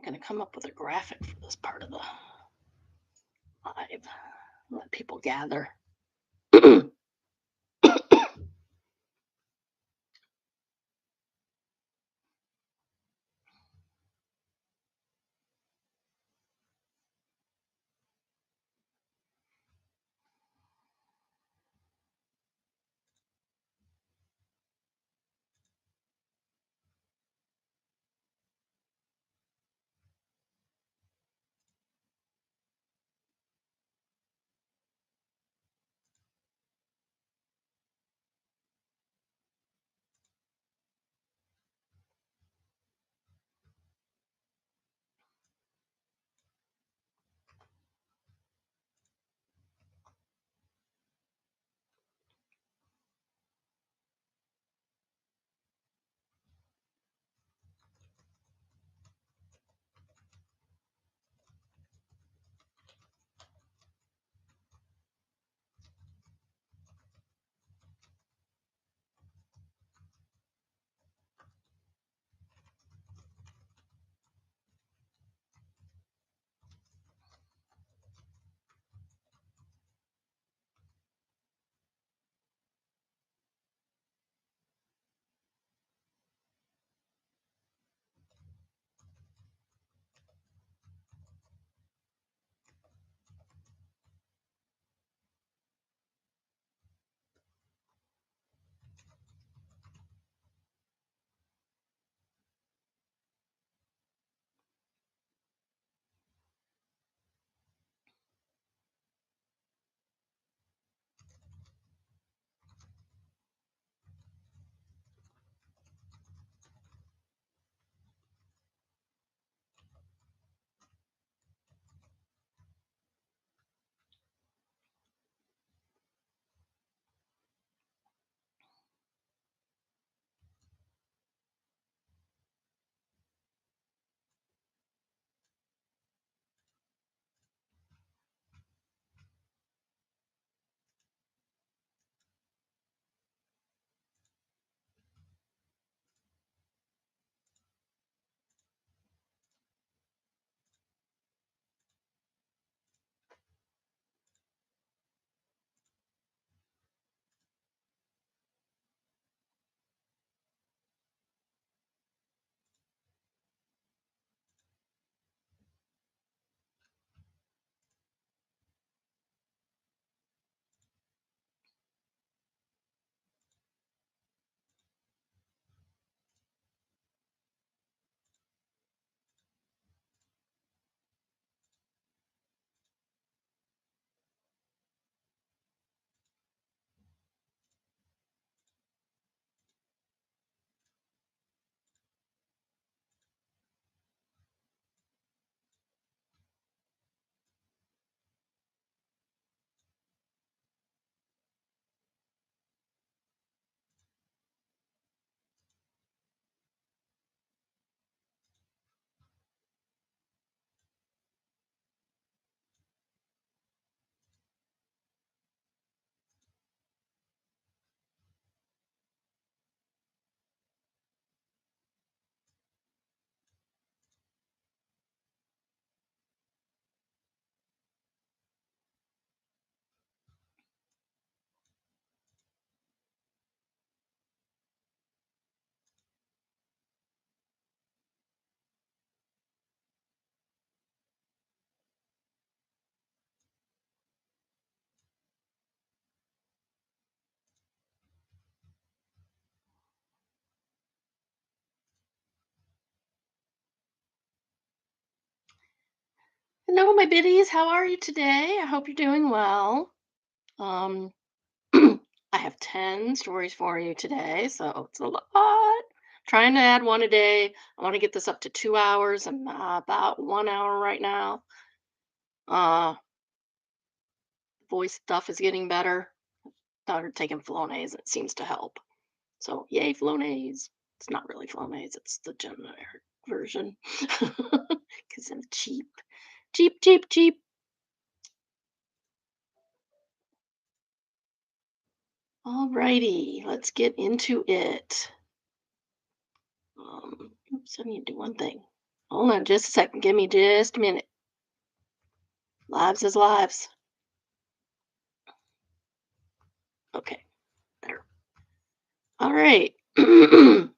going to come up with a graphic for this part of the live. Let people gather. Hello, my biddies. How are you today? I hope you're doing well. Um, I have 10 stories for you today, so it's a lot. Trying to add one a day. I want to get this up to 2 hours. I'm about 1 hour right now. Voice stuff is getting better. Started taking Flonase. It seems to help. So, yay, Flonase. It's not really Flonase, it's the generic version because I'm cheap. Cheap, cheap, cheap. Alrighty, let's get into it. Oops, I need to do one thing. Hold on just a second. Give me just a minute. Lives is lives. Okay, there. All right. We'll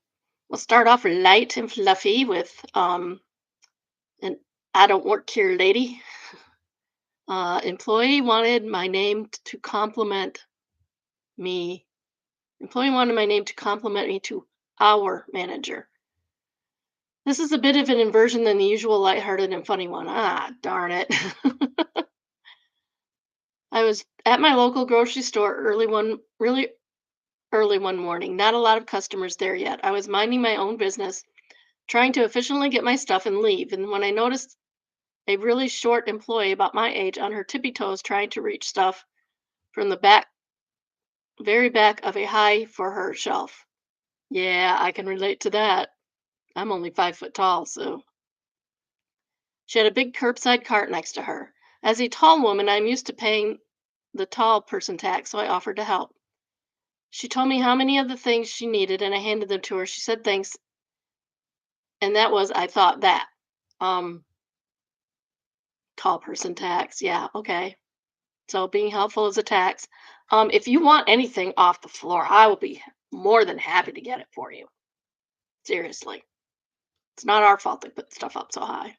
start off light and fluffy with an I don't work here lady. Employee wanted my name to compliment me. Employee wanted my name to compliment me to our manager. This is a bit of an inversion than the usual lighthearted and funny one. Ah, darn it. I was at my local grocery store really early one morning. Not a lot of customers there yet. I was minding my own business, trying to efficiently get my stuff and leave. And when I noticed a really short employee about my age on her tippy toes trying to reach stuff from the very back of a high for her shelf. Yeah, I can relate to that. I'm only 5 foot tall, so she had a big curbside cart next to her. As a tall woman, I'm used to paying the tall person tax, so I offered to help. She told me how many of the things she needed, and I handed them to her. She said thanks, and that was, I thought that. Um, Tall person tax. Yeah, okay. So being helpful is a tax. If you want anything off the floor, I will be more than happy to get it for you. Seriously. It's not our fault they put stuff up so high.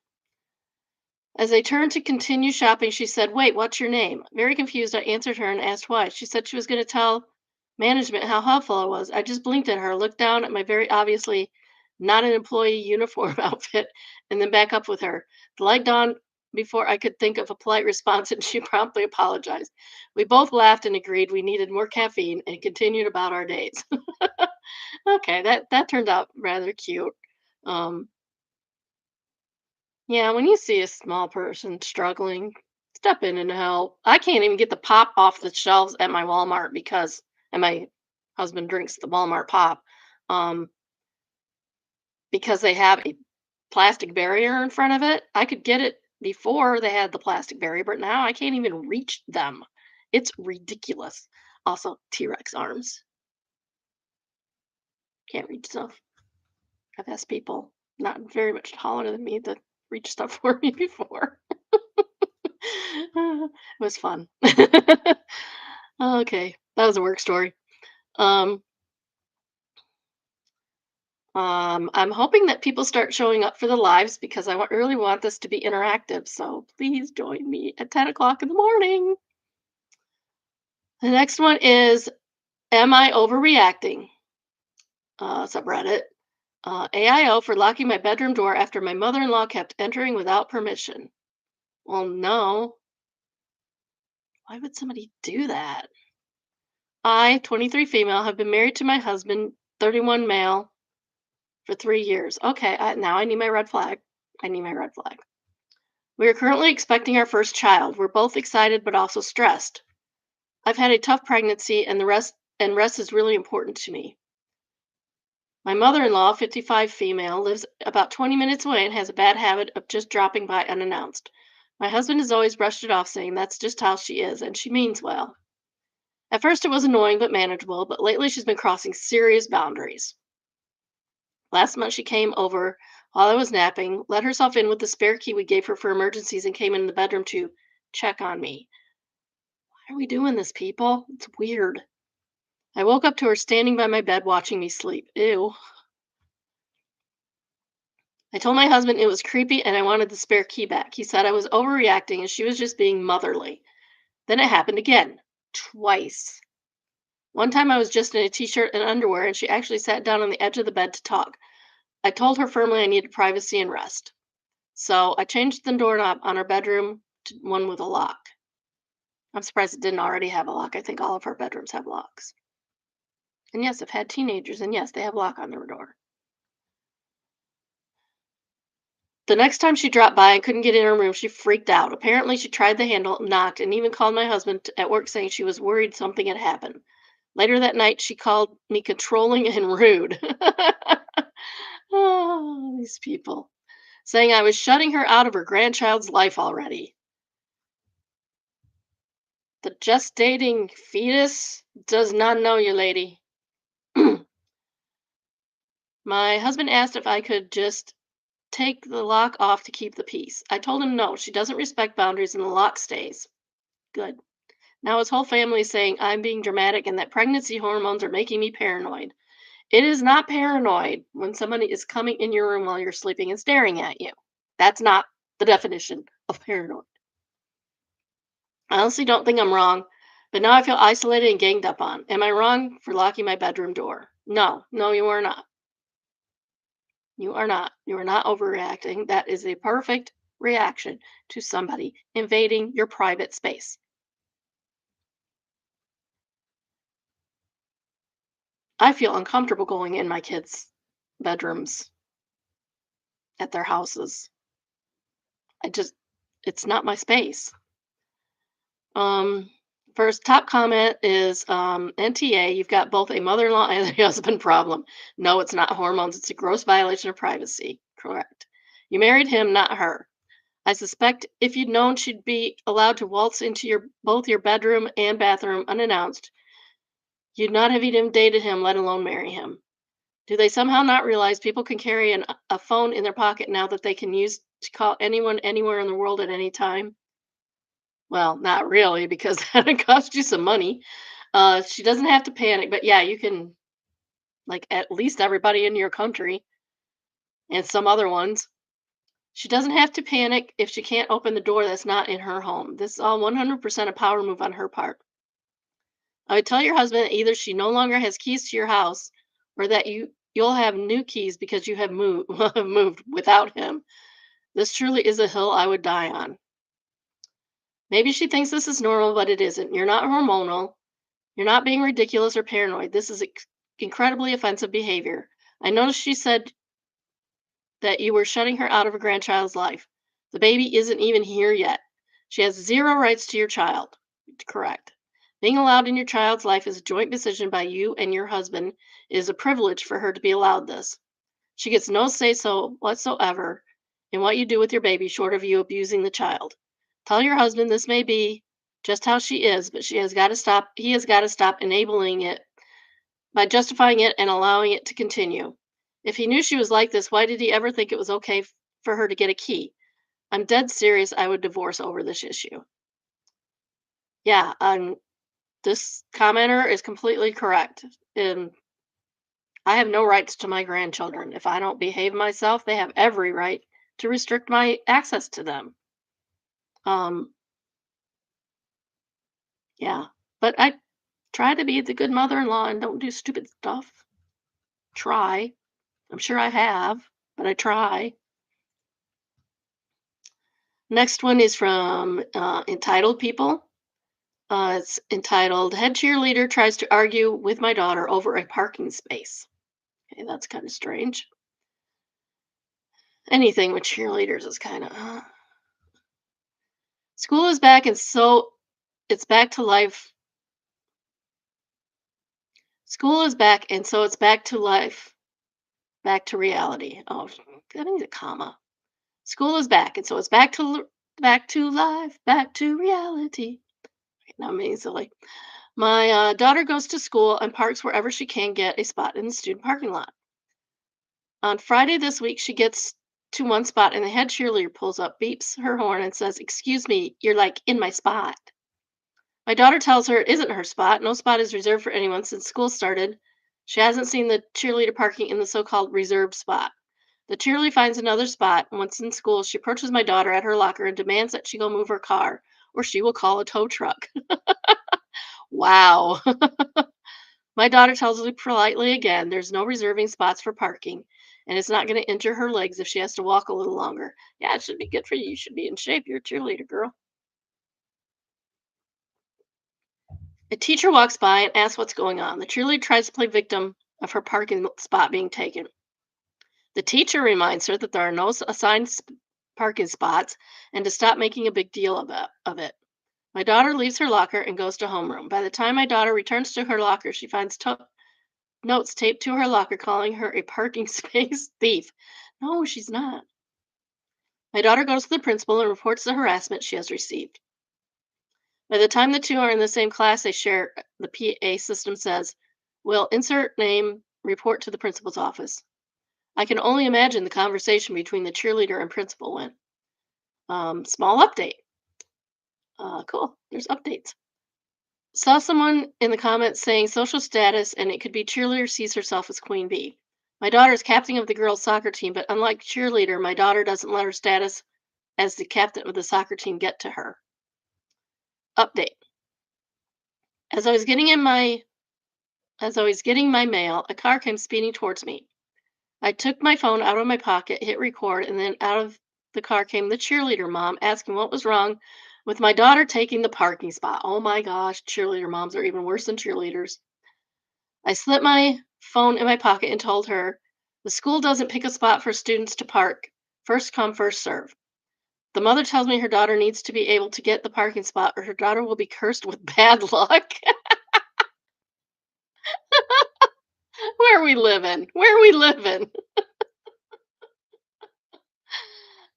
As I turned to continue shopping, she said, "Wait, what's your name?" Very confused, I answered her and asked why. She said she was going to tell management how helpful I was. I just blinked at her, looked down at my very obviously not an employee uniform outfit, and then back up with her. The light dawned before I could think of a polite response, and she promptly apologized. We both laughed and agreed we needed more caffeine and continued about our days. Okay, that turned out rather cute. Um, Yeah, when you see a small person struggling, step in and help. I can't even get the pop off the shelves at my Walmart because, and my husband drinks the Walmart pop, um, because they have a plastic barrier in front of it. I could get it before they had the plastic barrier, but now I can't even reach them. It's ridiculous. Also, T Rex arms. Can't reach stuff. I've asked people not very much taller than me to reach stuff for me before. It was fun. Okay, that was a work story. Um, I'm hoping that people start showing up for the lives because really want this to be interactive. So please join me at 10 o'clock in the morning. The next one is, Am I Overreacting? Subreddit. AIO for locking my bedroom door after my mother in law kept entering without permission. Well, no. Why would somebody do that? I, 23 female, have been married to my husband, 31 male, for 3 years. Okay, now I need my red flag. I need my red flag. We are currently expecting our first child. We're both excited but also stressed. I've had a tough pregnancy and rest is really important to me. My mother-in-law, 55 female, lives about 20 minutes away and has a bad habit of just dropping by unannounced. My husband has always brushed it off, saying that's just how she is, and she means well. At first, it was annoying but manageable, but lately she's been crossing serious boundaries. Last month, she came over while I was napping, let herself in with the spare key we gave her for emergencies, and came in the bedroom to check on me. Why are we doing this, people? It's weird. I woke up to her standing by my bed watching me sleep. Ew. I told my husband it was creepy and I wanted the spare key back. He said I was overreacting and she was just being motherly. Then it happened again. Twice. One time I was just in a t shirt and underwear and she actually sat down on the edge of the bed to talk. I told her firmly I needed privacy and rest. So I changed the doorknob on our bedroom to one with a lock. I'm surprised it didn't already have a lock. I think all of our bedrooms have locks. And yes, I've had teenagers, and yes, they have lock on their door. The next time she dropped by and couldn't get in her room, she freaked out. Apparently, she tried the handle, knocked, and even called my husband at work saying she was worried something had happened. Later that night, she called me controlling and rude. Oh, these people. Saying I was shutting her out of her grandchild's life already. The gestating fetus does not know you, lady. My husband asked if I could just take the lock off to keep the peace. I told him no, she doesn't respect boundaries and the lock stays. Good. Now his whole family is saying I'm being dramatic and that pregnancy hormones are making me paranoid. It is not paranoid when somebody is coming in your room while you're sleeping and staring at you. That's not the definition of paranoid. I honestly don't think I'm wrong, but now I feel isolated and ganged up on. Am I wrong for locking my bedroom door? No, no, you are not. You are not. You are not overreacting. That is a perfect reaction to somebody invading your private space. I feel uncomfortable going in my kids' bedrooms at their houses. I just, it's not my space. Um, First top comment is NTA, you've got both a mother in law and a husband problem. No, it's not hormones, it's a gross violation of privacy. Correct. You married him, not her. I suspect if you'd known she'd be allowed to waltz into your both your bedroom and bathroom unannounced, you'd not have even dated him, let alone marry him. Do they somehow not realize people can carry a phone in their pocket now that they can use to call anyone anywhere in the world at any time? Well, not really, because that'd cost you some money. She doesn't have to panic, but yeah, you can like at least everybody in your country and some other ones. She doesn't have to panic if she can't open the door that's not in her home. This is all 100% a power move on her part. I would tell your husband that either she no longer has keys to your house or that you'll have new keys because you have moved moved without him. This truly is a hill I would die on. Maybe she thinks this is normal, but it isn't. You're not hormonal. You're not being ridiculous or paranoid. This is incredibly offensive behavior. I noticed she said that you were shutting her out of her grandchild's life. The baby isn't even here yet. She has zero rights to your child. Correct. Being allowed in your child's life is a joint decision by you and your husband. It is a privilege for her to be allowed this. She gets no say so whatsoever in what you do with your baby, short of you abusing the child. Tell your husband this may be just how she is, but he has got to stop enabling it by justifying it and allowing it to continue. If he knew she was like this, why did he ever think it was okay for her to get a key? I'm dead serious. I would divorce over this issue. Yeah, this commenter is completely correct. And I have no rights to my grandchildren. If I don't behave myself, they have every right to restrict my access to them. Um, yeah, but I try to be the good mother-in-law and don't do stupid stuff. Try. I'm sure I have, but I try. Next one is from Entitled People. It's entitled Head Cheerleader Tries to Argue with My Daughter Over a Parking Space. Okay, that's kind of strange. Anything with cheerleaders is kind of. School is back, and so it's back to life. School is back, and so it's back to life, back to reality. Oh, that needs a comma. School is back, and so it's back to life, back to reality. Okay, now I'm being silly. My daughter goes to school and parks wherever she can get a spot in the student parking lot. On Friday this week, she gets to one spot and the head cheerleader pulls up, beeps her horn, and says, "Excuse me, you're like in my spot." My daughter tells her it isn't her spot. No spot is reserved for anyone since school started. She hasn't seen the cheerleader parking in the so called reserved spot. The cheerleader finds another spot. Once in school, she approaches my daughter at her locker and demands that she go move her car, or she will call a tow truck. Wow. My daughter tells me politely again there's no reserving spots for parking, and it's not going to injure her legs if she has to walk a little longer. Yeah, it should be good for you. You should be in shape. You're a cheerleader, girl. A teacher walks by and asks what's going on. The cheerleader tries to play victim of her parking spot being taken. The teacher reminds her that there are no assigned parking spots and to stop making a big deal of it. My daughter leaves her locker and goes to homeroom. By the time my daughter returns to her locker, she finds notes taped to her locker calling her a parking space thief. No, she's not. My daughter goes to the principal and reports the harassment she has received. By the time the two are in the same class they share, the PA system says, "Will insert name report to the principal's office." I can only imagine the conversation between the cheerleader and principal went. Small update. Cool. There's updates. Saw someone in the comments saying social status, and it could be cheerleader sees herself as queen bee. My daughter is captain of the girls' soccer team, but unlike cheerleader, my daughter doesn't let her status as the captain of the soccer team get to her. Update. As I was getting in my as I was getting my mail, a car came speeding towards me. I took my phone out of my pocket, hit record, and then out of the car came the cheerleader mom asking what was wrong with my daughter taking the parking spot. Oh my gosh, cheerleader moms are even worse than cheerleaders. I slipped my phone in my pocket and told her, the school doesn't pick a spot for students to park. First come, first serve. The mother tells me her daughter needs to be able to get the parking spot or her daughter will be cursed with bad luck. Where are we living? Where are we living?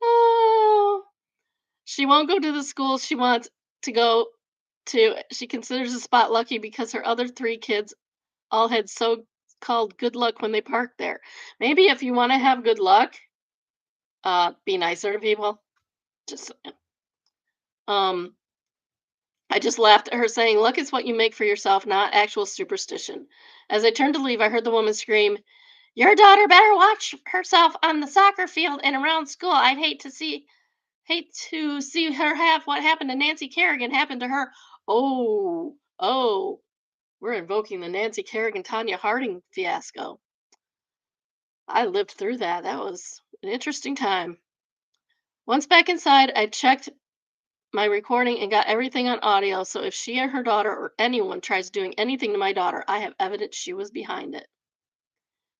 Oh, she won't go to the school she wants to go to. She considers the spot lucky because her other three kids all had so called good luck when they parked there. Maybe if you want to have good luck, be nicer to people. Just um I just laughed at her saying, luck is what you make for yourself, not actual superstition. As I turned to leave, I heard the woman scream, your daughter better watch herself on the soccer field and around school. I'd hate to see her have what happened to Nancy Kerrigan happen to her. Oh, we're invoking the Nancy Kerrigan Tanya Harding fiasco. I lived through that. That was an interesting time. Once back inside, I checked my recording and got everything on audio. So if she or her daughter or anyone tries doing anything to my daughter, I have evidence she was behind it.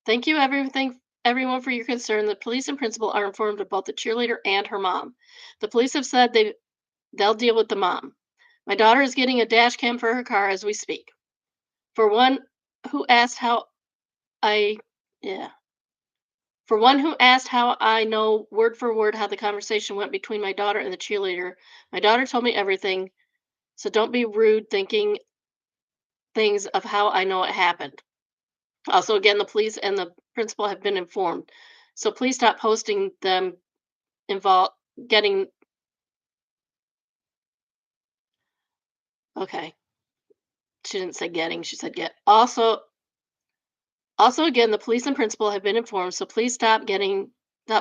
Thank you, everyone, for your concern. The police and principal are informed of both the cheerleader and her mom. The police have said they'll deal with the mom. My daughter is getting a dash cam for her car as we speak. For one who asked how I, yeah, for one who asked how I know word for word how the conversation went between my daughter and the cheerleader, my daughter told me everything. So don't be rude thinking things of how I know it happened. Also, again, the police and the principal have been informed. So please stop posting them involved getting okay. She didn't say getting, she said get. Also again, the police and principal have been informed, so please stop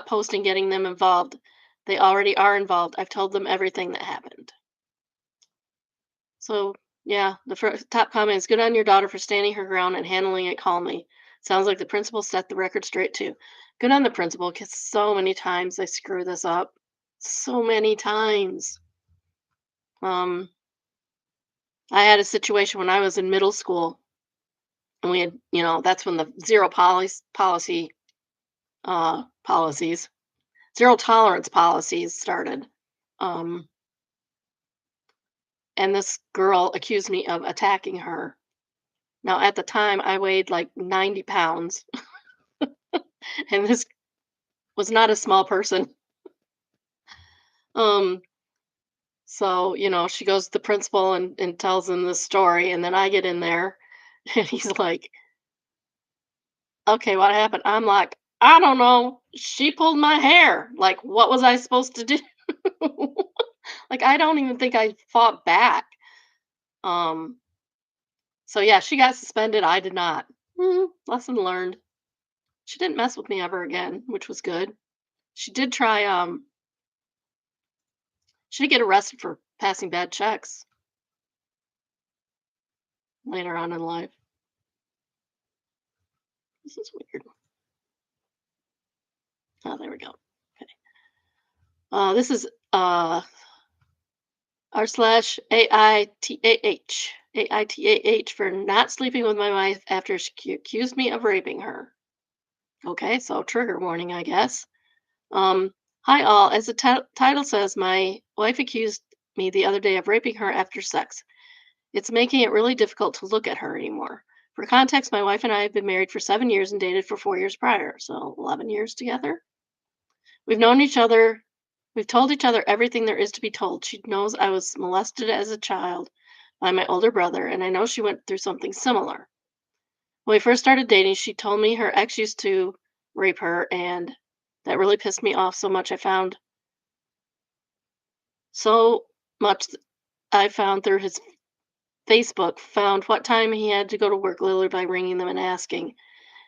posting getting them involved. They already are involved. I've told them everything that happened. So yeah, the first top comment is good on your daughter for standing her ground and handling it calmly. Sounds like the principal set the record straight too. Good on the principal, because so many times they screw this up. So many times. Um, I had a situation when I was in middle school, and we had, that's when the policies, zero tolerance policies started. Um, and this girl accused me of attacking her. Now, at the time, I weighed like 90 pounds, and this was not a small person. Um, so, she goes to the principal and tells him the story, and then I get in there, and he's like, okay, what happened? I'm like, I don't know. She pulled my hair. Like, what was I supposed to do? Like, I don't even think I fought back. Um, so yeah, she got suspended. I did not. Lesson learned. She didn't mess with me ever again, which was good. She did try, she did get arrested for passing bad checks later on in life. This is weird. Oh, there we go. Okay. This is r/AITAH for not sleeping with my wife after she accused me of raping her. Okay, so trigger warning, I guess. Hi all. As the title says, my wife accused me the other day of raping her after sex. It's making it really difficult to look at her anymore. For context, my wife and I have been married for 7 years and dated for 4 years prior, so 11 years together. We've known each other. We've told each other everything there is to be told. She knows I was molested as a child by my older brother, and I know she went through something similar. When we first started dating, she told me her ex used to rape her, and that really pissed me off so much. So much I found through his Facebook, found what time he had to go to work literally by ringing them and asking,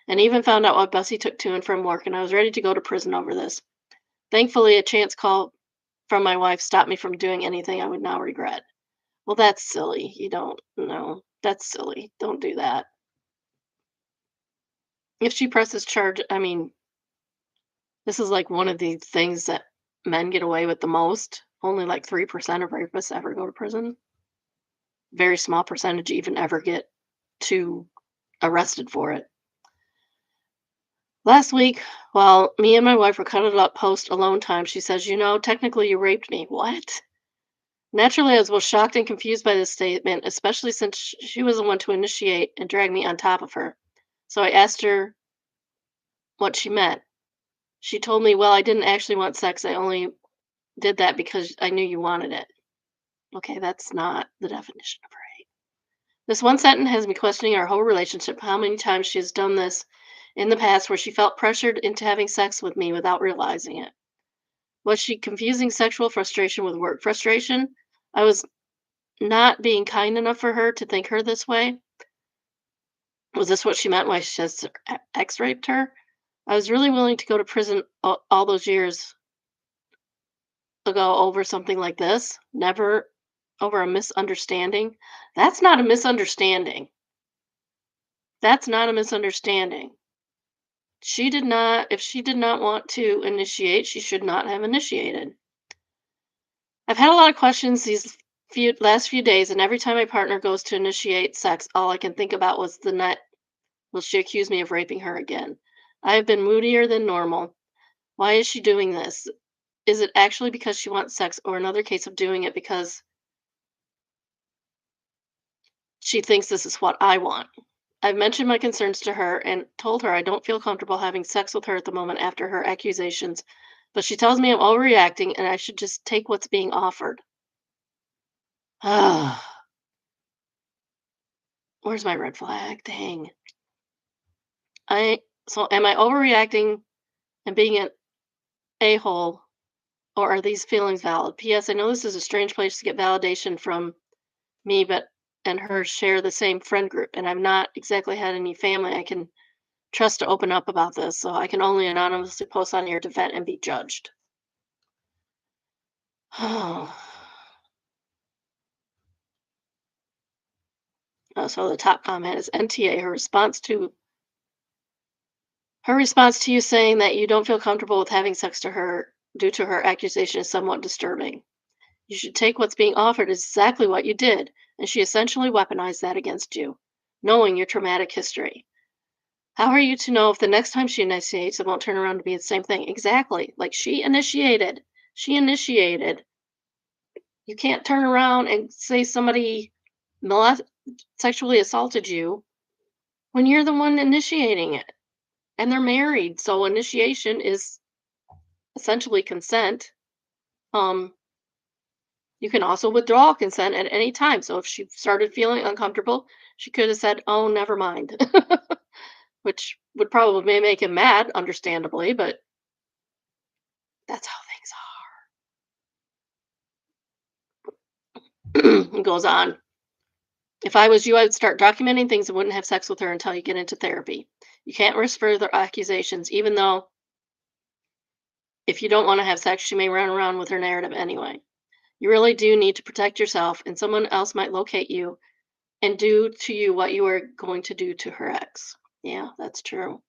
and even found out what bus he took to and from work, and I was ready to go to prison over this. Thankfully, a chance call from my wife stopped me from doing anything I would now regret. Well, that's silly. You don't know. That's silly. Don't do that. If she presses charge, I mean, this is like one of the things that men get away with the most. Only like 3% of rapists ever go to prison. Very small percentage even ever get to arrested for it. Last week, while me and my wife were cuddled up post alone time, she says, technically you raped me. What? Naturally, I was both shocked and confused by this statement, especially since she was the one to initiate and drag me on top of her. So I asked her what she meant. She told me, well, I didn't actually want sex. I only did that because I knew you wanted it. Okay, that's not the definition of rape. This one sentence has me questioning our whole relationship, how many times she has done this in the past where she felt pressured into having sex with me without realizing it. Was she confusing sexual frustration with work frustration? I was not being kind enough for her to think her this way. Was this what she meant when she says ex raped her? I was really willing to go to prison all those years ago over something like this, never over a misunderstanding. That's not a misunderstanding. That's not a misunderstanding. She did not, if she did not want to initiate, she should not have initiated. I've had a lot of questions these last few days, and every time my partner goes to initiate sex, all I can think about was the net. Will she accuse me of raping her again? I have been moodier than normal. Why is she doing this? Is it actually because she wants sex, or another case of doing it because she thinks this is what I want? I've mentioned my concerns to her and told her I don't feel comfortable having sex with her at the moment after her accusations, but she tells me I'm overreacting and I should just take what's being offered. Where's my red flag? Dang. I so am I overreacting and being an a-hole, or are these feelings valid? P.S. I know this is a strange place to get validation from me, but and her share the same friend group, and I've not exactly had any family I can trust to open up about this, so I can only anonymously post on here to vent and be judged. So the top comment is NTA. Her response to you saying that you don't feel comfortable with having sex to her due to her accusation is somewhat disturbing. You should take what's being offered as exactly what you did, and she essentially weaponized that against you, knowing your traumatic history. How are you to know if the next time she initiates, it won't turn around to be the same thing? Exactly. Like she initiated. She initiated. You can't turn around and say somebody sexually assaulted you when you're the one initiating it. And they're married, so initiation is essentially consent. Um, you can also withdraw consent at any time. So if she started feeling uncomfortable, she could have said, "Oh, never mind," which would probably make him mad, understandably, but that's how things are. It goes on. If I was you, I would start documenting things and wouldn't have sex with her until you get into therapy. You can't risk further accusations, even though if you don't want to have sex, she may run around with her narrative anyway. You really do need to protect yourself, and someone else might locate you and do to you what you are going to do to her ex. Yeah, that's true.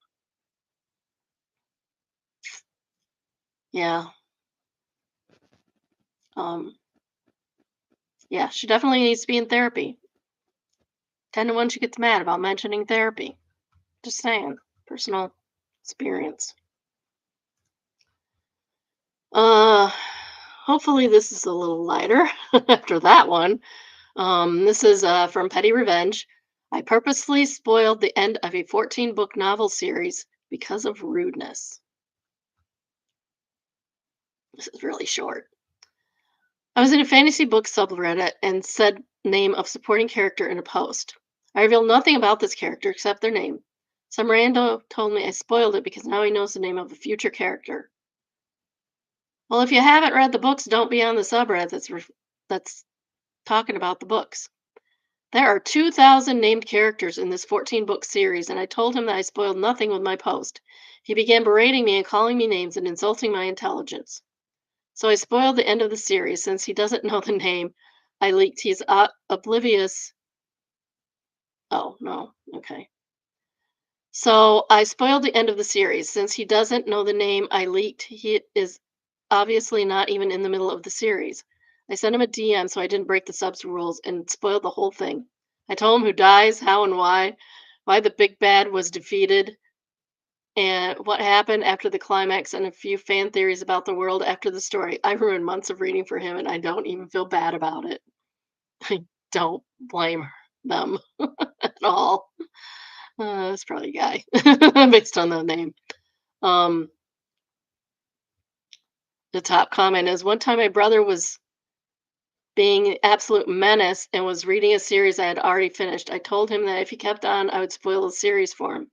Yeah. Um, yeah, she definitely needs to be in therapy. 10 to 1 she gets mad about mentioning therapy. Just saying. Personal experience. Uh hopefully this is a little lighter after that one. This is from Petty Revenge. I purposely spoiled the end of a 14-book novel series because of rudeness. This is really short. I was in a fantasy book subreddit and said name of supporting character in a post. I revealed nothing about this character except their name. Some rando told me I spoiled it because now he knows the name of a future character. Well, if you haven't read the books, don't be on the subreddit that's talking about the books. There are 2,000 named characters in this 14-book series, and I told him that I spoiled nothing with my post. He began berating me and calling me names and insulting my intelligence. So I spoiled the end of the series since he doesn't know the name I leaked. He's oblivious. Oh, no. Okay. So I spoiled the end of the series since he doesn't know the name I leaked. He is obviously not even in the middle of the series. I sent him a DM so I didn't break the subs rules and spoiled the whole thing. I told him who dies, how and why the big bad was defeated, and what happened after the climax, and a few fan theories about the world after the story. I ruined months of reading for him, and I don't even feel bad about it. I don't blame them at all. That's probably a guy based on the name. Um, the top comment is one time my brother was being an absolute menace and was reading a series I had already finished. I told him that if he kept on, I would spoil the series for him.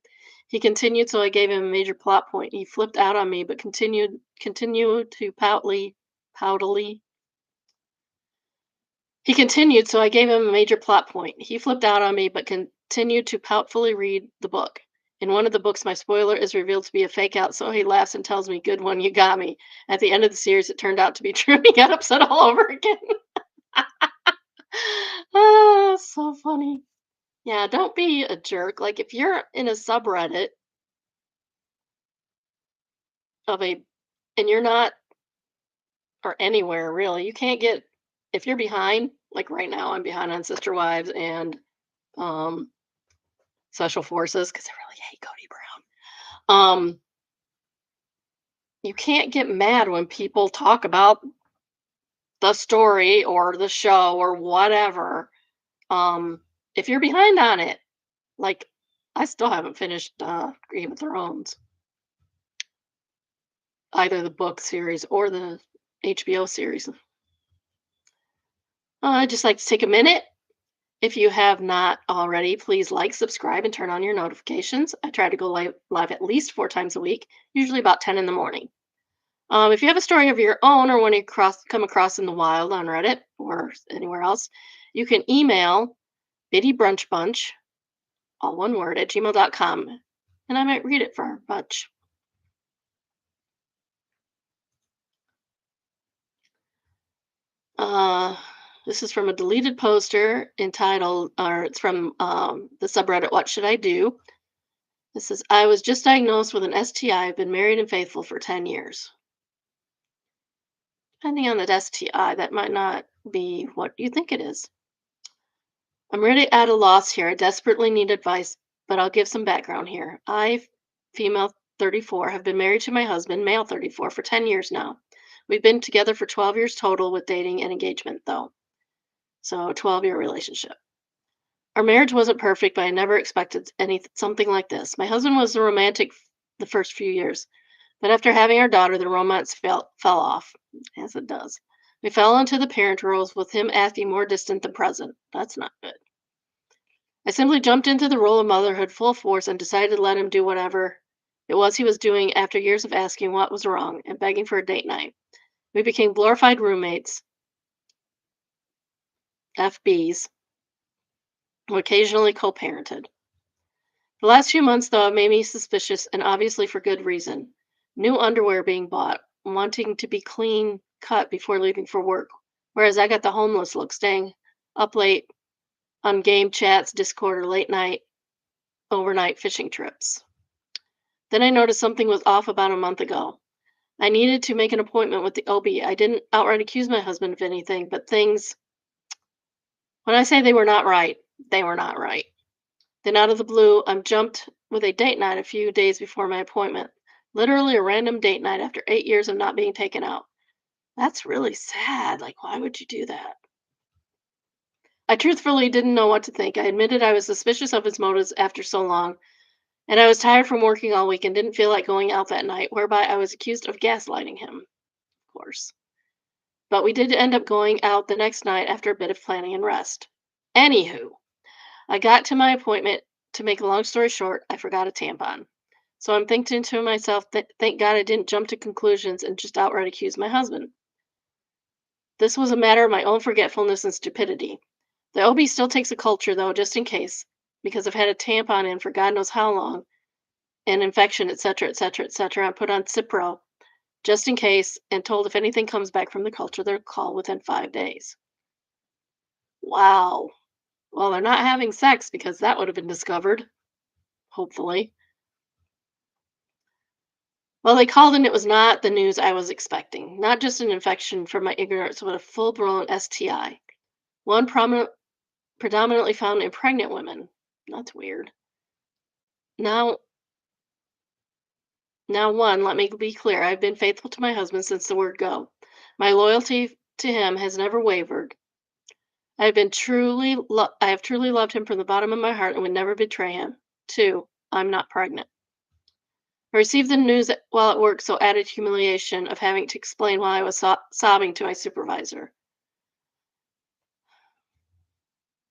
He continued, so I gave him a major plot point. He flipped out on me, but continued to poutily. He continued, so I gave him a major plot point. He flipped out on me, but continued to poutfully read the book. In one of the books, my spoiler is revealed to be a fake out, so he laughs and tells me, "Good one, you got me." At the end of the series, it turned out to be true. He got upset all over again. Oh, so funny. Yeah, don't be a jerk. Like if you're in a subreddit of a and you're not or anywhere really, you can't get if you're behind, like right now I'm behind on Sister Wives and um Special Forces because I really hate Cody Brown. You can't get mad when people talk about the story or the show or whatever. Um if you're behind on it, like I still haven't finished Game of Thrones. Either the book series or the HBO series. I'd just like to take a minute. If you have not already, please like, subscribe, and turn on your notifications. I try to go live at least 4 times a week, usually about 10 in the morning. If you have a story of your own or one you come across in the wild on Reddit or anywhere else, you can email biddybrunchbunch, all one word, at gmail.com, and I might read it for our bunch. Uh, this is from a deleted poster entitled, or it's from the subreddit What Should I Do? This says, I was just diagnosed with an STI. I've been married and faithful for 10 years. Depending on the STI, that might not be what you think it is. I'm really at a loss here. I desperately need advice, but I'll give some background here. I, female 34, have been married to my husband, male 34, for 10 years now. We've been together for 12 years total with dating and engagement, though. So, a 12-year relationship. Our marriage wasn't perfect, but I never expected something like this. My husband was a romantic the first few years, but after having our daughter, the romance fell off, as it does. We fell into the parent roles with him acting more distant than present. That's not good. I simply jumped into the role of motherhood full force and decided to let him do whatever it was he was doing after years of asking what was wrong and begging for a date night. We became glorified roommates, FBs, who occasionally co parented. The last few months, though, have made me suspicious, and obviously for good reason. New underwear being bought, wanting to be clean cut before leaving for work, whereas I got the homeless look, staying up late on game chats, Discord, or late night, overnight fishing trips. Then I noticed something was off about a month ago. I needed to make an appointment with the OB. I didn't outright accuse my husband of anything, but things, when I say they were not right, they were not right. Then out of the blue, I'm jumped with a date night a few days before my appointment. Literally a random date night after 8 years of not being taken out. That's really sad. Like, why would you do that? I truthfully didn't know what to think. I admitted I was suspicious of his motives after so long, and I was tired from working all week and didn't feel like going out that night, whereby I was accused of gaslighting him, of course. But we did end up going out the next night after a bit of planning and rest. Anywho, I got to my appointment to make a long story short, I forgot a tampon. So I'm thinking to myself that thank God I didn't jump to conclusions and just outright accuse my husband. This was a matter of my own forgetfulness and stupidity. The OB still takes a culture, though, just in case, because I've had a tampon in for God knows how long, an infection, etc., etc., etc. I put on Cipro just in case and told if anything comes back from the culture, they'll call within 5 days. Wow. Well, they're not having sex because that would have been discovered, hopefully. Well, they called and it was not the news I was expecting. Not just an infection from my ignorance, but a full blown STI. One predominantly found in pregnant women. That's weird. Now, one, let me be clear. I've been faithful to my husband since the word go. My loyalty to him has never wavered. I have truly loved him from the bottom of my heart and would never betray him. Two, I'm not pregnant. I received the news while at work, so added humiliation of having to explain why I was sobbing to my supervisor.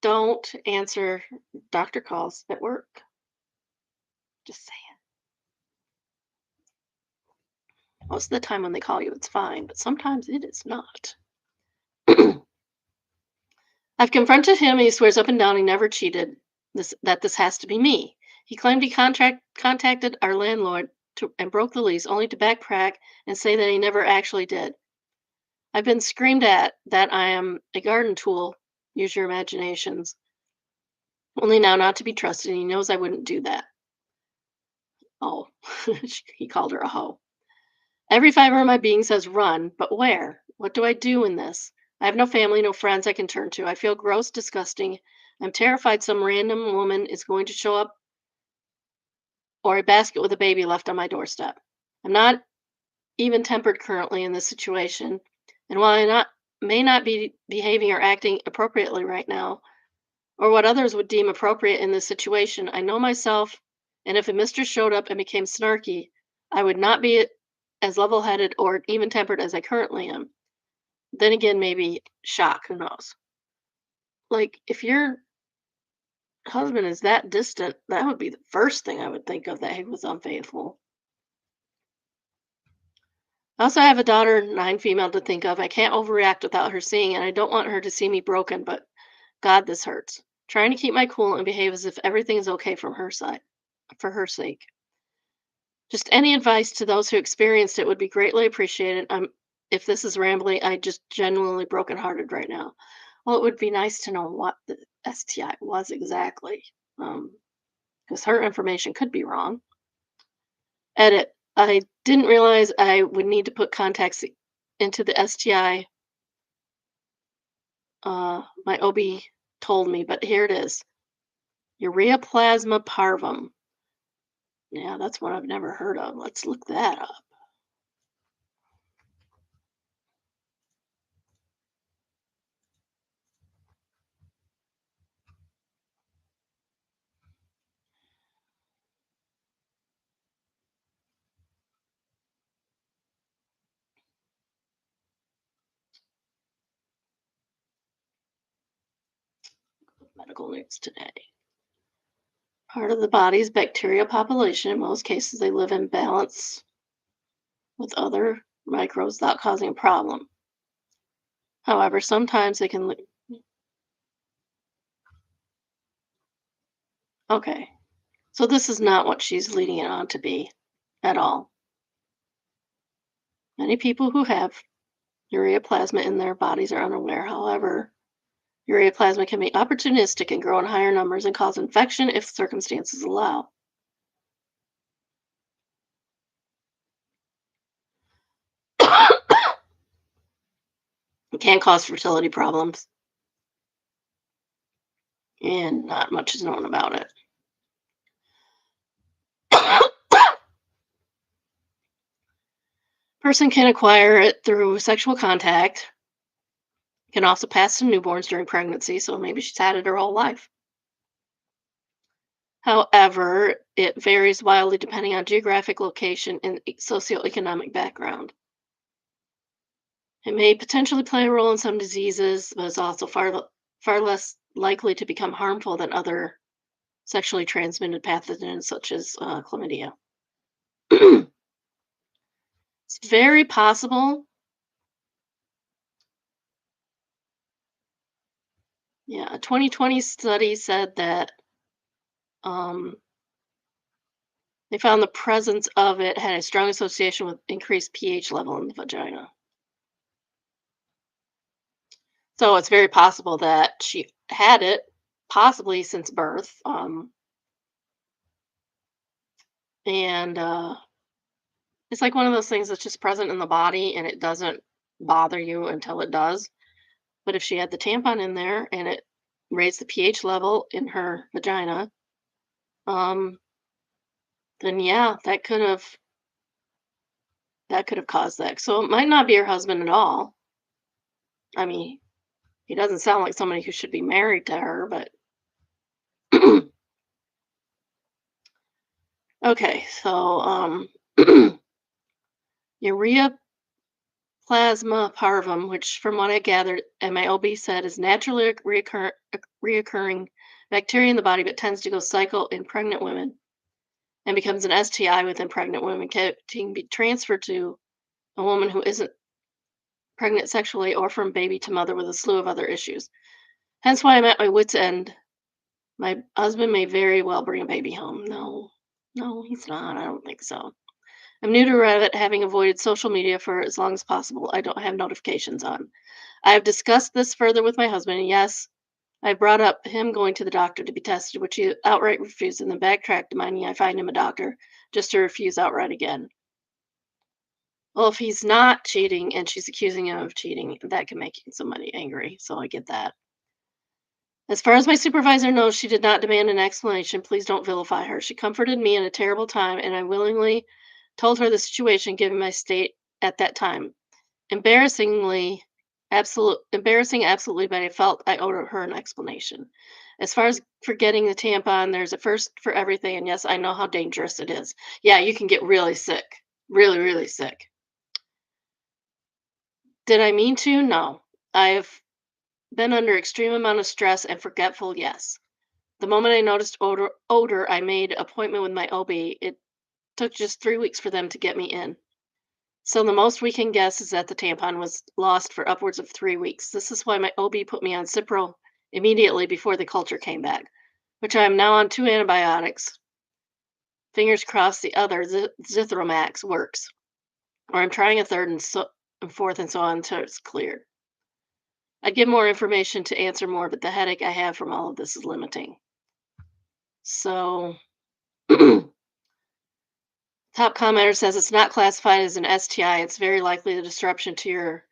Don't answer doctor calls at work. Just saying. Most of the time when they call you, it's fine, but sometimes it is not. I've confronted him, and he swears up and down he never cheated. This has to be me. He claimed he contacted our landlord and broke the lease, only to backtrack and say that he never actually did. I've been screamed at that I am a garden tool. Use your imaginations. Only now not to be trusted. And he knows I wouldn't do that. Oh, he called her a hoe. Every fiber of my being says run, but where? What do I do in this? I have no family, no friends I can turn to. I feel gross, disgusting. I'm terrified some random woman is going to show up or a basket with a baby left on my doorstep. I'm not even tempered currently in this situation, and while may not be behaving or acting appropriately right now, or what others would deem appropriate in this situation, I know myself, and if a mistress showed up and became snarky, I would not be as level headed or even tempered as I currently am. Then again, maybe shock, who knows? Like, if your husband is that distant, that would be the first thing I would think of that he was unfaithful. I also have a daughter, 9 female to think of. I can't overreact without her seeing, and I don't want her to see me broken, but God, this hurts. Trying to keep my cool and behave as if everything is okay from her side, for her sake. Just any advice to those who experienced it would be greatly appreciated. If this is rambling, I just genuinely brokenhearted right now. Well, it would be nice to know what the STI was exactly, because her information could be wrong. Edit. I didn't realize I would need to put contacts into the STI. My OB told me, but here it is. Ureaplasma parvum. Yeah, that's one I've never heard of. Let's look that up. Medical news today. Part of the body's bacterial population. In most cases, they live in balance with other microbes without causing a problem. However, sometimes they can. Okay, so this is not what she's leading it on to be at all. Many people who have ureaplasma in their bodies are unaware. However, ureaplasma can be opportunistic and grow in higher numbers and cause infection if circumstances allow. It can cause fertility problems, and not much is known about it. Person can acquire it through sexual contact. Can also pass to newborns during pregnancy, so maybe she's had it her whole life. However, it varies wildly depending on geographic location and socioeconomic background. It may potentially play a role in some diseases, but it's also far less likely to become harmful than other sexually transmitted pathogens such as chlamydia. It's very possible. Yeah, a 2020 study said that um, they found the presence of it had a strong association with increased pH level in the vagina. So it's very possible that she had it possibly since birth. And it's like one of those things that's just present in the body and it doesn't bother you until it does. But if she had the tampon in there and it raised the pH level in her vagina, um, then yeah, that could have caused that. So it might not be her husband at all. I mean, he doesn't sound like somebody who should be married to her, but okay. So urea plasma parvum, which from what I gathered, and my OB said is naturally reoccurring bacteria in the body, but tends to go cycle in pregnant women and becomes an STI within pregnant women, can be transferred to a woman who isn't pregnant sexually or from baby to mother with a slew of other issues. Hence why I'm at my wit's end. My husband may very well bring a baby home. No, no, he's not. I don't think so. I'm new to Reddit, having avoided social media for as long as possible. I don't have notifications on. I have discussed this further with my husband, and yes, I brought up him going to the doctor to be tested, which he outright refused, and then backtracked, demanding I find him a doctor, just to refuse outright again. Well, if he's not cheating and she's accusing him of cheating, that can make somebody angry. So I get that. As far as my supervisor knows, she did not demand an explanation. Please don't vilify her. She comforted me in a terrible time, and I willingly told her the situation given my state at that time. Embarrassing, absolutely, but I felt I owed her an explanation. As far as forgetting the tampon, there's a first for everything, and yes, I know how dangerous it is. Yeah, you can get really sick, really, really sick. Did I mean to? No. I've been under extreme amount of stress and forgetful, yes. The moment I noticed odor, I made an appointment with my OB. It took just 3 weeks for them to get me in. So the most we can guess is that the tampon was lost for upwards of 3 weeks. This is why my OB put me on Cipro immediately before the culture came back, which I am now on 2 antibiotics. Fingers crossed the other, Zithromax, works. Or I'm trying a third and fourth and so on until it's cleared. I'd give more information to answer more, but the headache I have from all of this is limiting. So, top commenter says it's not classified as an STI. It's very likely the disruption to your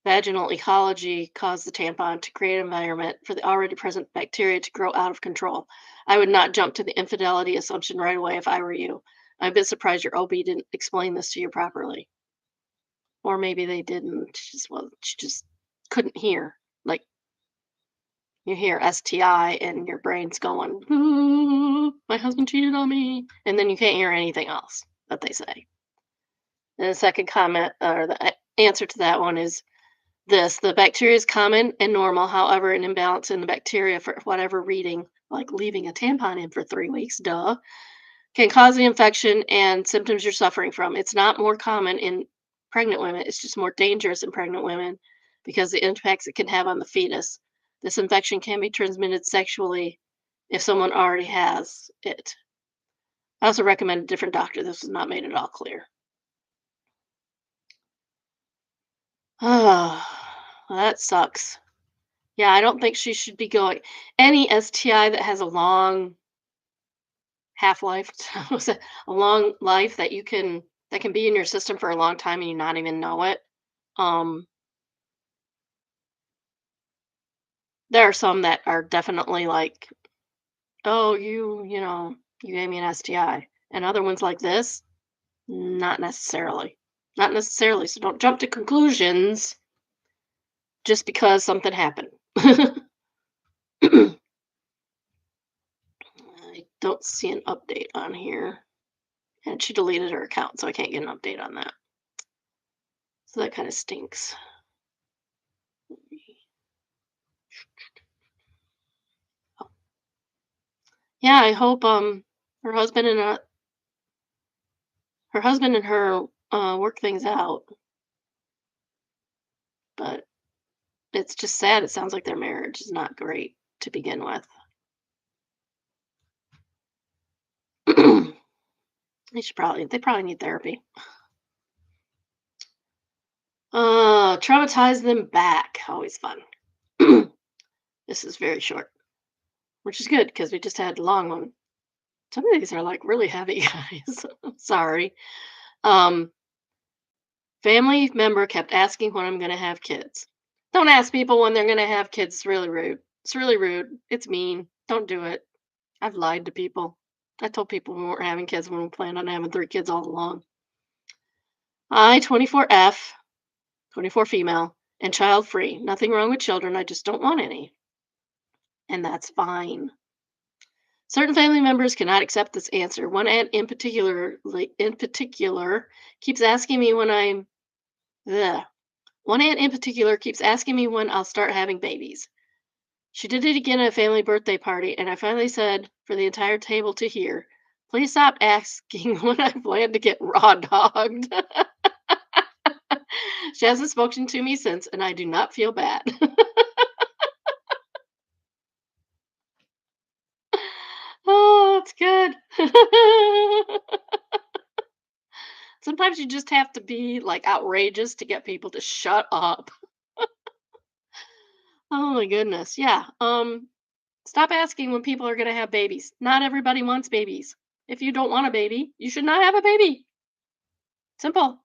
vaginal ecology caused the tampon to create an environment for the already present bacteria to grow out of control. I would not jump to the infidelity assumption right away if I were you. I'm a bit surprised your OB didn't explain this to you properly. Or maybe they didn't. She just couldn't hear. Like you hear STI and your brain's going, "Ooh, my husband cheated on me." And then you can't hear anything else that they say. And the second comment or the answer to that one is this: the bacteria is common and normal. However, an imbalance in the bacteria for whatever reading, like leaving a tampon in for 3 weeks, duh, can cause the infection and symptoms you're suffering from. It's not more common in pregnant women, it's just more dangerous in pregnant women because the impacts it can have on the fetus. This infection can be transmitted sexually if someone already has it. I also recommend a different doctor. This was not made at all clear. Oh, that sucks. Yeah, I don't think she should be going. Any STI that has a long half life, a long life that can be in your system for a long time and you not even know it. Um, there are some that are definitely like, oh, you gave me an STI, and other ones like this, not necessarily, not necessarily. So don't jump to conclusions just because something happened. I don't see an update on here. And she deleted her account, so I can't get an update on that. So that kind of stinks. Oh, Yeah, I hope her husband and her husband and her work things out. But it's just sad. It sounds like their marriage is not great to begin with. They probably need therapy. Traumatize them back. Always fun. This is very short, which is good because we just had a long one. Some of these are like really heavy, guys. Sorry. Um, Family member kept asking when I'm going to have kids. Don't ask people when they're going to have kids. It's really rude. It's really rude. It's mean. Don't do it. I've lied to people. I told people we weren't having kids when we planned on having 3 kids all along. I, 24F, 24 female, and child free. Nothing wrong with children. I just don't want any. And that's fine. Certain family members cannot accept this answer. One aunt in particular keeps asking me when I'm ugh. One aunt in particular keeps asking me when I'll start having babies. She did it again at a family birthday party, and I finally said for the entire table to hear, please stop asking when I plan to get raw dogged. She hasn't spoken to me since, and I do not feel bad. Oh, that's good. Sometimes you just have to be like outrageous to get people to shut up. Oh my goodness. Yeah. Stop asking when people are going to have babies. Not everybody wants babies. If you don't want a baby, you should not have a baby. Simple.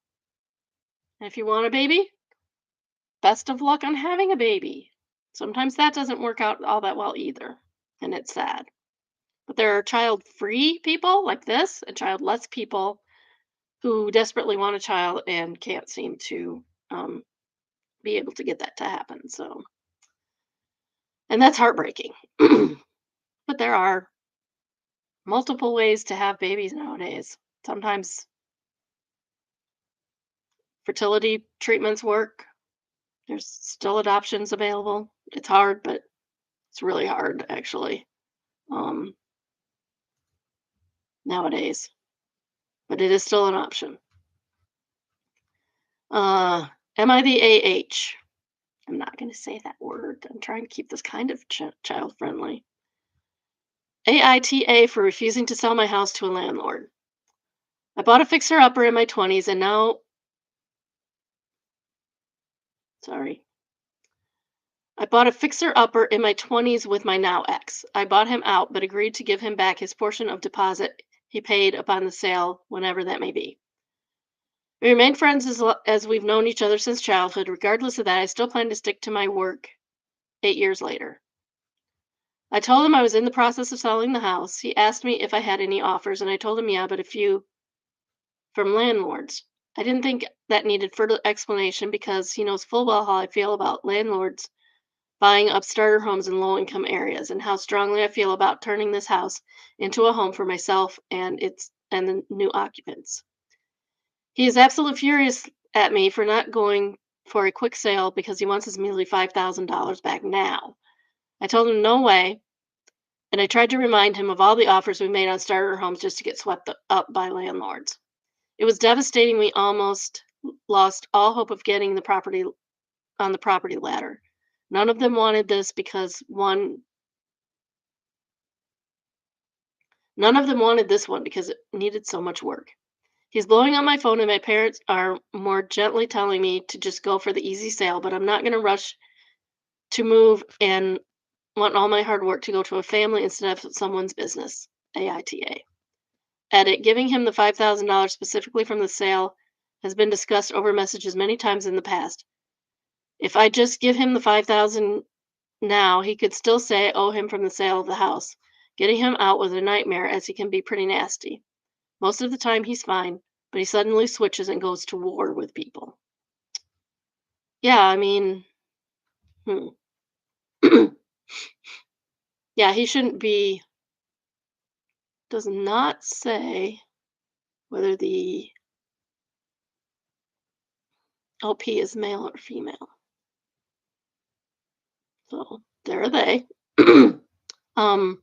And if you want a baby, best of luck on having a baby. Sometimes that doesn't work out all that well either, and it's sad. But there are child-free people like this and childless people who desperately want a child and can't seem to um, be able to get that to happen. So, and that's heartbreaking. But there are multiple ways to have babies nowadays. Sometimes fertility treatments work. There's still adoptions available. It's hard, but it's really hard actually um, nowadays. But it is still an option. Uh, am I the AH? I'm not going to say that word. I'm trying to keep this kind of child friendly. AITA for refusing to sell my house to a landlord. I bought a fixer upper in my 20s and now, sorry, I bought a fixer upper in my 20s with my now ex. I bought him out but agreed to give him back his portion of deposit he paid upon the sale, whenever that may be. We remain friends as we've known each other since childhood. Regardless of that, I still plan to stick to my work 8 years later. I told him I was in the process of selling the house. He asked me if I had any offers, and I told him yeah, but a few from landlords. I didn't think that needed further explanation because he knows full well how I feel about landlords buying up starter homes in low income areas and how strongly I feel about turning this house into a home for myself and the new occupants. He is absolutely furious at me for not going for a quick sale because he wants his measly $5,000 back now. I told him no way, and I tried to remind him of all the offers we made on starter homes just to get swept up by landlords. It was devastating. We almost lost all hope of getting the property on the property ladder. None of them wanted this because one None of them wanted this one because it needed so much work. He's blowing on my phone and my parents are more gently telling me to just go for the easy sale, but I'm not going to rush to move and want all my hard work to go to a family instead of someone's business. AITA. Edit. Giving him the $5,000 specifically from the sale has been discussed over messages many times in the past. If I just give him the 5,000 now, he could still say I owe him from the sale of the house. Getting him out was a nightmare as he can be pretty nasty. Most of the time he's fine, but he suddenly switches and goes to war with people. Yeah, I mean, hmm. Yeah, he shouldn't be. Does not say whether the LP is male or female. So there are they. um,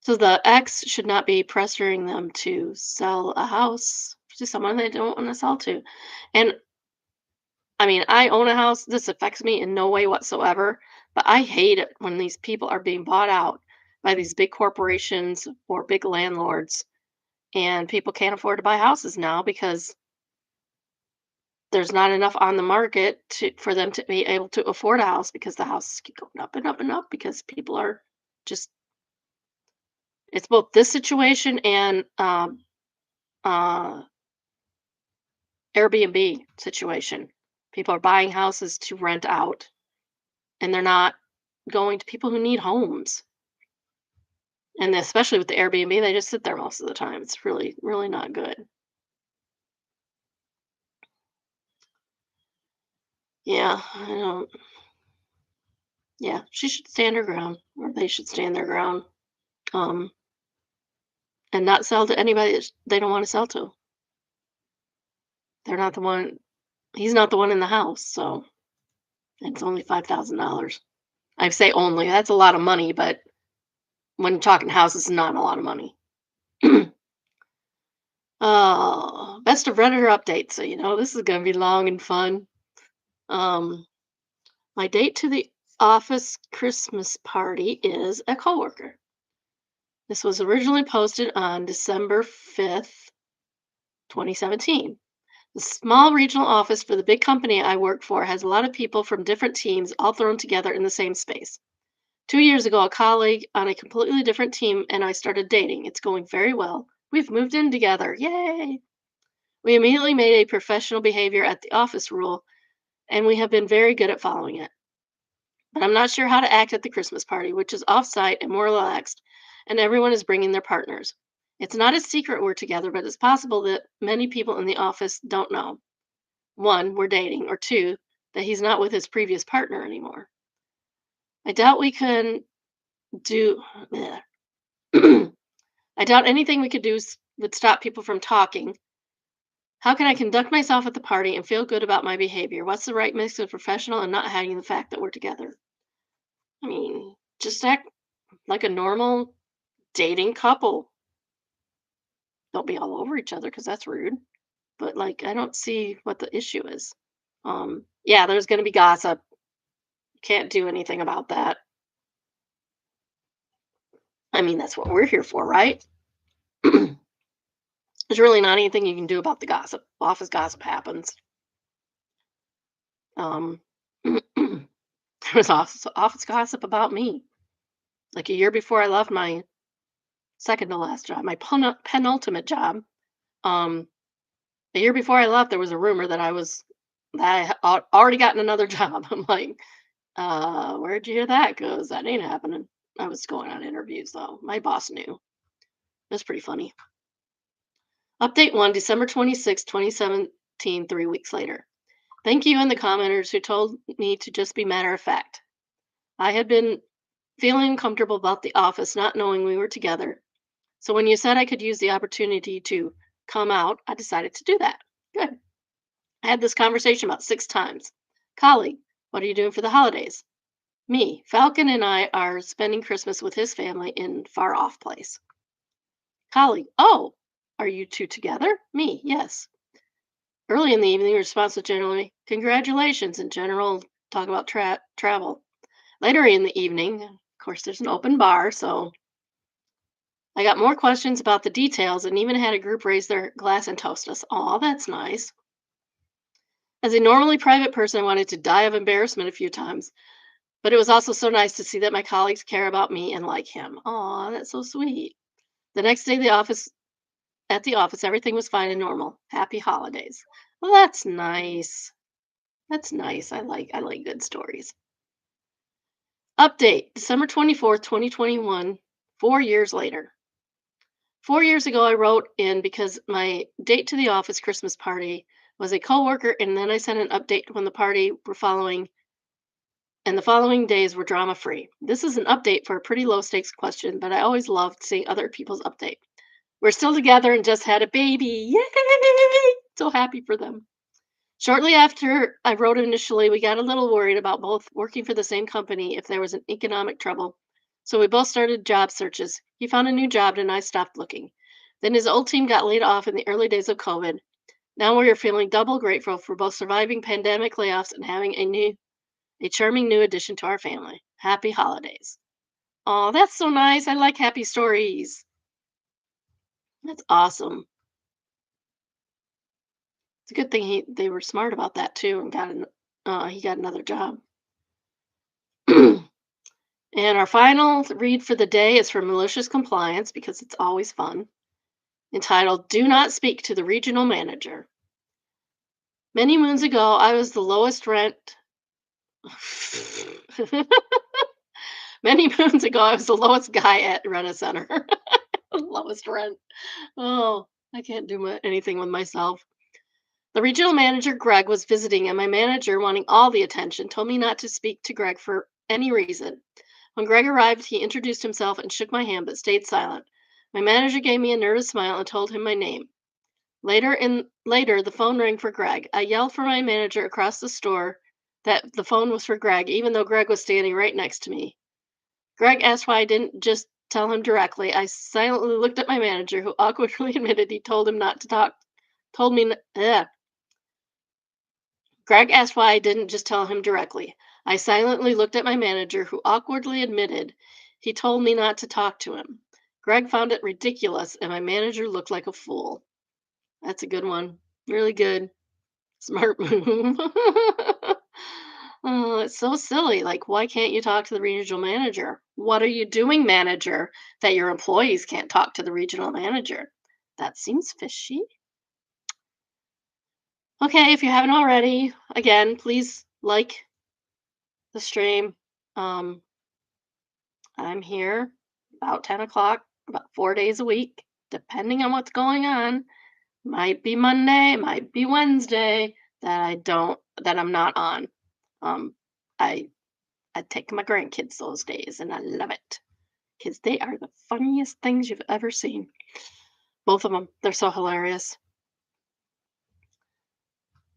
So the ex should not be pressuring them to sell a house to someone they don't want to sell to. And I mean, I own a house. This affects me in no way whatsoever, but I hate it when these people are being bought out by these big corporations or big landlords, and people can't afford to buy houses now because there's not enough on the market for them to be able to afford a house because the houses keep going up and up and up because people are just it's both this situation and uh Airbnb situation. People are buying houses to rent out and they're not going to people who need homes. And especially with the Airbnb, they just sit there most of the time. It's really, really not good. Yeah, I don't. Yeah, she should stand her ground, or they should stand their ground, um, and not sell to anybody that they don't want to sell to. They're not the one. He's not the one in the house, so it's only $5,000. I say only. That's a lot of money, but when you're talking houses, it's not a lot of money. Oh, best of Redditor update. So, this is going to be long and fun. Um, my date to the office Christmas party is a coworker. This was originally posted on December 5th, 2017. The small regional office for the big company I work for has a lot of people from different teams all thrown together in the same space. 2 years ago, a colleague on a completely different team and I started dating. It's going very well. We've moved in together. Yay! We immediately made a professional behavior at the office rule, and we have been very good at following it. But I'm not sure how to act at the Christmas party, which is off-site and more relaxed, and everyone is bringing their partners. It's not a secret we're together, but it's possible that many people in the office don't know. One, we're dating, or two, that he's not with his previous partner anymore. I doubt we can do. I doubt anything we could do would stop people from talking. How can I conduct myself at the party and feel good about my behavior? What's the right mix of professional and not hiding the fact that we're together? I mean, just act like a normal dating couple. Don't be all over each other because that's rude. But like, I don't see what the issue is. Yeah, there's going to be gossip. Can't do anything about that. I mean, that's what we're here for, right? There's really not anything you can do about the gossip. Office gossip happens. Um, there was office gossip about me. Like a year before I left my second to last job, my penultimate job. Um, a year before I left, there was a rumor that I already gotten another job. I'm like, where'd you hear that? Goes, that ain't happening. I was going on interviews though. My boss knew. It was pretty funny. Update one, December 26, 2017, 3 weeks later. Thank you and the commenters who told me to just be matter of fact. I had been feeling uncomfortable about the office, not knowing we were together. So when you said I could use the opportunity to come out, I decided to do that. Good. I had this conversation about 6 times. Colleague, what are you doing for the holidays? Me, Falcon and I are spending Christmas with his family in far off place. Colleague, oh, are you two together? Me, yes. Early in the evening, response was generally, congratulations, in general, talk about travel. Later in the evening, of course, there's an open bar, so I got more questions about the details and even had a group raise their glass and toast us. Aw, that's nice. As a normally private person, I wanted to die of embarrassment a few times, but it was also so nice to see that my colleagues care about me and like him. Aw, that's so sweet. The next day, at the office, everything was fine and normal. Happy holidays. Well, that's nice. That's nice. I like good stories. Update December 24th, 2021, 4 years later. 4 years ago, I wrote in because my date to the office Christmas party was a coworker, and then I sent an update when the party were following, and the following days were drama free. This is an update for a pretty low stakes question, but I always loved seeing other people's update. We're still together and just had a baby. Yay! So happy for them. Shortly after I wrote initially, we got a little worried about both working for the same company if there was an economic trouble. So we both started job searches. He found a new job and I stopped looking. Then his old team got laid off in the early days of COVID. Now we are feeling double grateful for both surviving pandemic layoffs and having a charming new addition to our family. Happy holidays. Oh, that's so nice. I like happy stories. That's awesome. It's a good thing they were smart about that too and he got another job. And our final read for the day is from Malicious Compliance because it's always fun, entitled Do Not Speak to the Regional Manager. Many moons ago, I was the lowest rent. Many moons ago, I was the lowest guy at Rent a Center. Lowest rent. Oh, I can't do anything with myself. The regional manager, Greg, was visiting, and my manager, wanting all the attention, told me not to speak to Greg for any reason. When Greg arrived, he introduced himself and shook my hand but stayed silent. My manager gave me a nervous smile and told him my name. Later, the phone rang for Greg. I yelled for my manager across the store that the phone was for Greg, even though Greg was standing right next to me. Greg asked why I didn't just tell him directly. I silently looked at my manager, who awkwardly admitted he told him not to talk. Told me, ugh. Greg asked why I didn't just tell him directly. I silently looked at my manager, who awkwardly admitted he told me not to talk to him. Greg found it ridiculous, and my manager looked like a fool. That's a good one. Really good. Smart move. Oh, it's so silly. Like, why can't you talk to the regional manager? What are you doing, manager, that your employees can't talk to the regional manager? That seems fishy. Okay, if you haven't already, again, please like the stream. Um, I'm here about 10 o'clock, about 4 days a week, depending on what's going on. Might be Monday, might be Wednesday that I'm not on. Um, I I take my grandkids those days, and I love it because they are the funniest things you've ever seen. Both of them, they're so hilarious.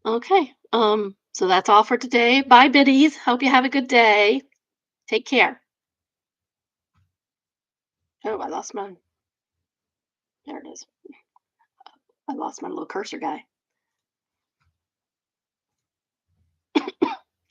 Okay, so that's all for today. Bye, biddies. Hope you have a good day. Take care. Oh, I lost my. There it is. I lost my little cursor guy.